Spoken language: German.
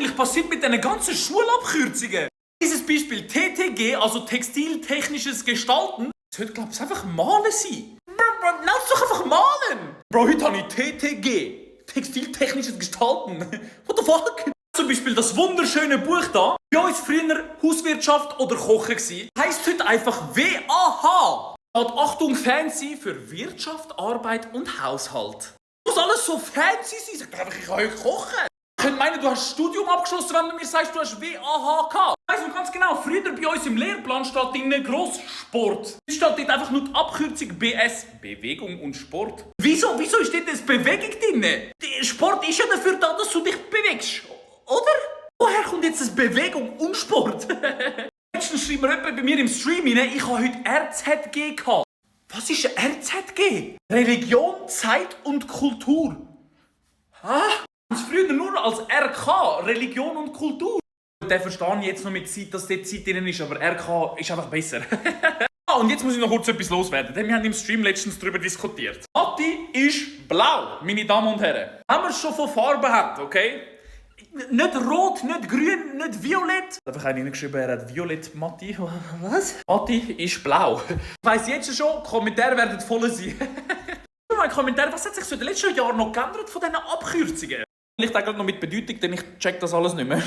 eigentlich passiert mit diesen ganzen Schulabkürzungen? Dieses Beispiel TTG, also Textiltechnisches Gestalten, sollte, glaube ich, einfach malen sein. Lass doch einfach malen! Bro, heute habe ich TTG. Textiltechnisches Gestalten. What the fuck? Zum Beispiel das wunderschöne Buch da. Bei uns früher Hauswirtschaft oder Kochen gsi. Heisst heute einfach WAH. Hat Achtung fancy für Wirtschaft, Arbeit und Haushalt. Muss alles so fancy sein? Sag doch einfach, ich kann heute kochen. Ich könnte meinen, du hast das Studium abgeschlossen, wenn du mir sagst, du hast WAH gehabt. Ich weiss noch ganz genau, früher bei uns im Lehrplan steht drin Grosssport. Es steht dort einfach nur die Abkürzung BS. Bewegung und Sport. Wieso ist dort das Bewegung drin? Der Sport ist ja dafür da, dass du dich bewegst. Oder? Woher kommt jetzt das Bewegung und Sport? Letztens schreibt mir jemand bei mir im Stream rein, ich habe heute RZG gehabt. Was ist ein RZG? Religion, Zeit und Kultur. Hä? Das früher nur als RK, Religion und Kultur. Den verstehe ich jetzt noch mit Zeit, dass dort Zeit drin ist, aber RK ist einfach besser. Und jetzt muss ich noch kurz etwas loswerden, denn wir haben im Stream letztens darüber diskutiert. Matti ist blau, meine Damen und Herren. Wenn wir es schon von Farben haben, okay? Nicht rot, nicht grün, nicht violett. Einfach einer geschrieben, er hat violett Matti. Was? Matti ist blau. Ich weiss jetzt schon, Kommentare werden voll sein. Mein Kommentar, was hat sich so in den letzten Jahren noch geändert von diesen Abkürzungen? Vielleicht auch noch mit Bedeutung, denn ich check das alles nicht mehr.